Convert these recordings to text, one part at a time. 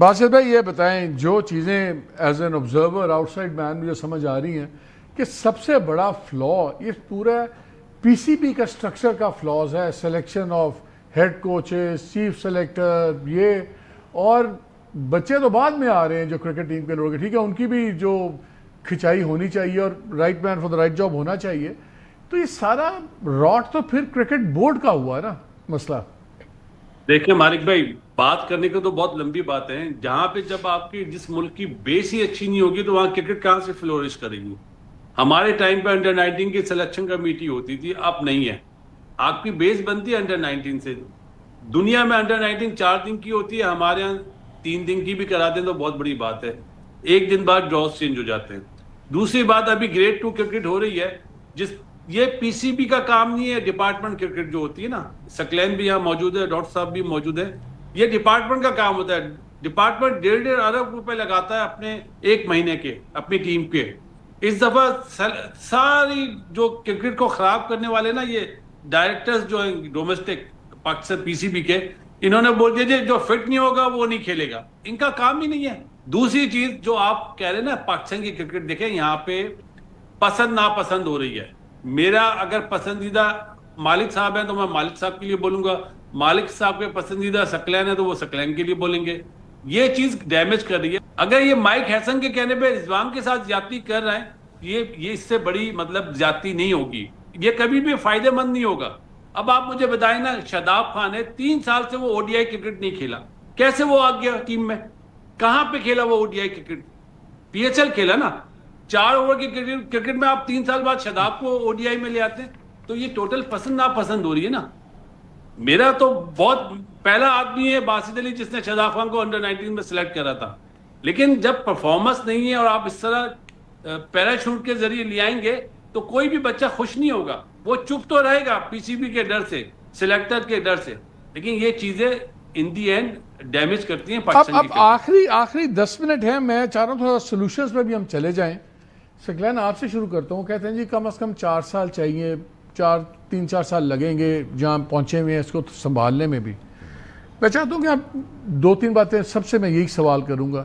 باسط بھائی یہ بتائیں جو چیزیں as an observer outside مین مجھے سمجھ آ رہی ہیں کہ سب سے بڑا فلا یہ پورا پی سی بی کا اسٹرکچر کا فلاز ہے، selection of head coaches, chief selector, یہ اور بچے تو بعد میں آ رہے ہیں جو کرکٹ ٹیم کے لوگ، ٹھیک ہے ان کی بھی جو کھچائی ہونی چاہیے اور right man for the right job ہونا چاہیے. تو یہ سارا راٹ تو پھر کرکٹ بورڈ کا ہوا ہے نا مسئلہ. دیکھیں مالک بھائی، بات کرنے کو تو بہت لمبی بات ہے. جہاں پہ جب آپ کی جس ملک کی بیس ہی اچھی نہیں ہوگی تو وہاں کرکٹ کہاں سے فلورش کرے گی. ہمارے ٹائم پہ انڈر 19 کی سلیکشن کمیٹی ہوتی تھی، اب نہیں ہے. آپ کی بیس بنتی ہے انڈر 19 سے. دنیا میں انڈر 19 4 دن کی ہوتی ہے، ہمارے یہاں 3 دن کی بھی کرا دیں تو بہت بڑی بات ہے. 1 دن بعد ڈراس چینج ہو جاتے ہیں. دوسری بات ابھی گریڈ 2 کرکٹ ہو رہی ہے، یہ پی سی بی کا کام نہیں ہے. ڈپارٹمنٹ کرکٹ جو ہوتی ہے نا، سکلین بھی یہاں موجود ہے، ڈاکٹر صاحب بھی موجود ہے، یہ ڈپارٹمنٹ کا کام ہوتا ہے. ڈپارٹمنٹ 1.5 ارب روپے لگاتا ہے اپنے 1 مہینے کے اپنی ٹیم کے. اس دفعہ ساری جو کرکٹ کو خراب کرنے والے نا، یہ ڈائریکٹرز جو ہیں domestic Pakistan P C be کے، انہوں نے بول دیا جو فٹ نہیں ہوگا وہ نہیں کھیلے گا. ان کا کام ہی نہیں ہے. دوسری چیز جو آپ کہہ رہے ہیں نا، پاکستان کی کرکٹ دیکھیں، یہاں پہ پسند ناپسند ہو رہی ہے. میرا اگر پسندیدہ مالک صاحب ہیں تو میں مالک صاحب کے لیے بولوں گا، مالک صاحب کے پسندیدہ سکلین ہے تو وہ سکلین کے لیے بولیں گے. یہ چیز ڈیمیج کر رہی ہے. اگر یہ مائک ہیسن کے کہنے پہ رضوان کے ساتھ زیادتی کر رہے ہیں، یہ اس سے بڑی مطلب زیادتی نہیں ہوگی. یہ کبھی بھی فائدہ مند نہیں ہوگا. اب آپ مجھے بتائیں نا، شاداب خان ہے 3 سال سے وہ او ڈی آئی کرکٹ نہیں کھیلا، کیسے وہ آ گیا ٹیم میں؟ کہاں پہ کھیلا وہ O D I cricket? P H L کھیلا نا. 4 اوور کی کرکٹ میں آپ 3 سال بعد شاداب کو او ڈی آئی میں لے آتے ہیں. تو یہ ٹوٹل پسند ناپسند ہو رہی ہے نا. میرا تو بہت پہلا آدمی ہے باسط علی جس نے شاداب خان کو انڈر 19 میں سلیکٹ کرا تھا. لیکن جب پرفارمنس نہیں ہے اور آپ اس طرح پیراشوٹ کے ذریعے لے آئیں گے تو کوئی بھی بچہ خوش نہیں ہوگا. وہ چپ تو رہے گا پی سی بی کے ڈر سے، سلیکٹر کے ڈر سے، لیکن یہ چیزیں ان دی اینڈ ڈیمیج کرتی ہیں پاکستان کی. اب آخری 10 منٹ ہیں، میں چاہ رہا ہوں تھوڑا سولوشنز پہ بھی ہم چلے جائیں. سکلین آپ سے شروع کرتا ہوں. کہتے ہیں جی کم از کم 4 سال چاہیے، 3-4 سال لگیں گے جہاں پہنچے ہوئے ہیں اس کو سنبھالنے میں بھی. میں چاہتا ہوں کہ آپ 2-3 باتیں سب سے میں یہی سوال کروں گا.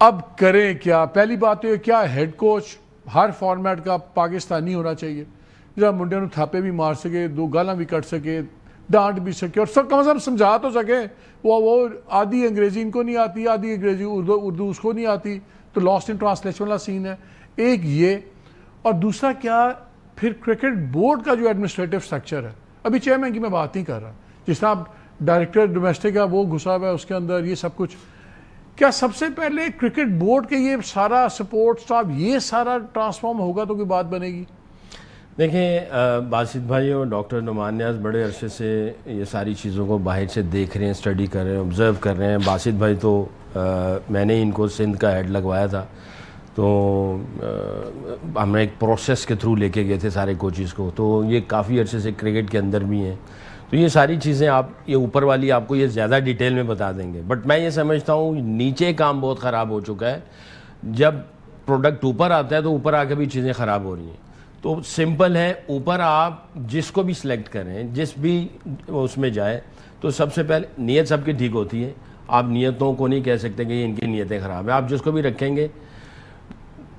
اب کریں کیا؟ پہلی بات تو یہ، کیا ہیڈ کوچ ہر فارمیٹ کا پاکستانی ہونا چاہیے جہاں منڈے نو تھاپے بھی مار سکے، 2 گالاں بھی کٹ سکے، ڈانٹ بھی سکے اور سب کم از کم سمجھا تو سکے. وہ آدھی انگریزی ان کو نہیں آتی، آدھی انگریزی اردو اس کو نہیں آتی، تو لاسٹ ان ٹرانسلیشن والا سین ہے. ایک یہ، اور دوسرا کیا پھر کرکٹ بورڈ کا جو ایڈمنسٹریٹو سٹرکچر ہے. ابھی چیئرمین کی میں بات نہیں کر رہا، جس طرح ڈائریکٹر ڈومیسٹک کا وہ گھسا ہوا ہے اس کے اندر، یہ سب کچھ. کیا سب سے پہلے کرکٹ بورڈ کے یہ سارا سپورٹ سٹاف یہ سارا ٹرانسفارم ہوگا تو کوئی بات بنے گی؟ دیکھیں باسط بھائی اور ڈاکٹر نعمان نیاز بڑے عرصے سے یہ ساری چیزوں کو باہر سے دیکھ رہے ہیں، اسٹڈی کر رہے ہیں، آبزرو کر رہے ہیں. باسط بھائی تو میں نے ان کو سندھ کا ہیڈ لگوایا تھا، تو ہم نے ایک پروسیس کے تھرو لے کے گئے تھے سارے کوچز کو. تو یہ کافی عرصے سے کرکٹ کے اندر بھی ہیں. تو یہ ساری چیزیں یہ اوپر والی آپ کو یہ زیادہ ڈیٹیل میں بتا دیں گے. بٹ میں یہ سمجھتا ہوں نیچے کام بہت خراب ہو چکا ہے. جب پروڈکٹ اوپر آتا ہے تو اوپر آ کے بھی چیزیں خراب ہو رہی ہیں. تو سمپل ہے، اوپر آپ جس کو بھی سلیکٹ کریں، جس بھی اس میں جائے، تو سب سے پہلے نیت سب کی ٹھیک ہوتی ہے. آپ نیتوں کو نہیں کہہ سکتے کہ ان کی نیتیں خراب ہیں. آپ جس کو بھی رکھیں گے،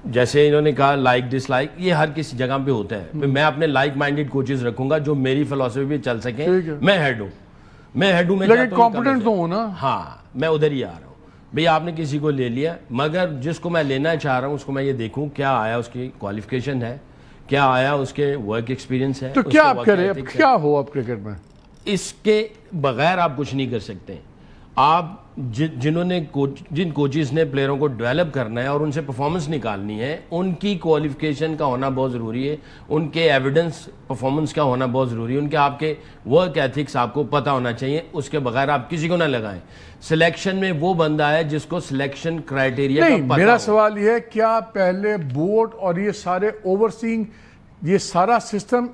جیسے انہوں نے کہا لائک ڈس لائک، یہ ہر کسی جگہ پہ ہوتا ہے. میں اپنے لائک مائنڈیڈ کوچز رکھوں گا جو میری فلسفی بھی چل سکیں. میں ہیڈ ہوں لیکن کمپیٹنٹ تو ہوں نا. ہاں، میں ادھر ہی آ رہا ہوں. بھئی آپ نے کسی کو لے لیا، مگر جس کو میں لینا چاہ رہا ہوں اس کو میں یہ دیکھوں کیا آیا اس کی کوالیفیکیشن ہے، کیا آیا اس کے ورک ایکسپیرینس ہے. تو کیا آپ کریں، کیا ہو اب کرکٹ میں؟ اس کے بغیر آپ کچھ نہیں کر سکتے. آپ جن کوچز نے پلیئروں کو ڈیولپ کرنا ہے اور ان سے پرفارمنس نکالنی ہے، ان کی کوالیفیکیشن کا ہونا بہت ضروری ہے، ان کے ایویڈنس پرفارمنس کا ہونا بہت ضروری ہے، ان کے آپ کے ورک ایتھکس آپ کو پتہ ہونا چاہیے. اس کے بغیر آپ کسی کو نہ لگائیں. سلیکشن میں وہ بندہ ہے جس کو سلیکشن کرائیٹیریا کا پتہ ہو. میرا سوال یہ ہے، کیا پہلے بورڈ اور یہ سارے اوور سینگ یہ سارا سسٹم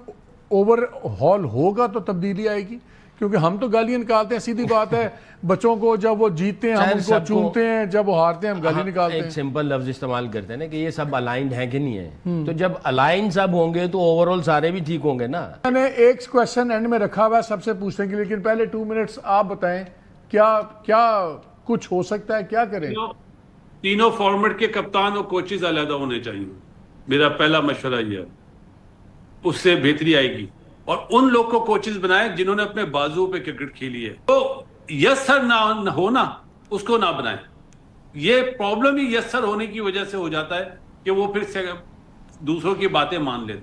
اوور ہال ہوگا تو تبدیلی آئے گی؟ کیونکہ ہم تو گالیاں نکالتے ہیں، سیدھی بات ہے. بچوں کو جب وہ جیتتے ہیں ہم ان کو چومتے ہیں، جب وہ ہارتے ہیں ہم گالی نکالتے ہیں. ایک سمپل لفظ استعمال کرتے ہیں نا کہ یہ سب الائنڈ ہیں کہ نہیں ہیں. تو جب الائنڈ سب ہوں گے تو اوور آل سارے بھی ٹھیک ہوں گے نا. میں نے ایک کویسچن اینڈ میں رکھا ہوا ہے سب سے پوچھنے کے لیے، لیکن پہلے 2 منٹس آپ بتائیں کیا کچھ ہو سکتا ہے, کیا کریں؟ تینوں فارمیٹ کے کپتان اور کوچز علیحدہ ہونے چاہیے, میرا پہلا مشورہ یہ ہے, اس سے بہتری آئے گی. اور ان لوگ کو کوچز بنائیں جنہوں نے اپنے بازو پہ کرکٹ کھیلی ہے, تو یس سر نہ ہونا اس کو نہ بنائیں. یہ پرابلم ہی یس سر ہونے کی وجہ سے ہو جاتا ہے کہ وہ پھر دوسروں کی باتیں مان لیتے.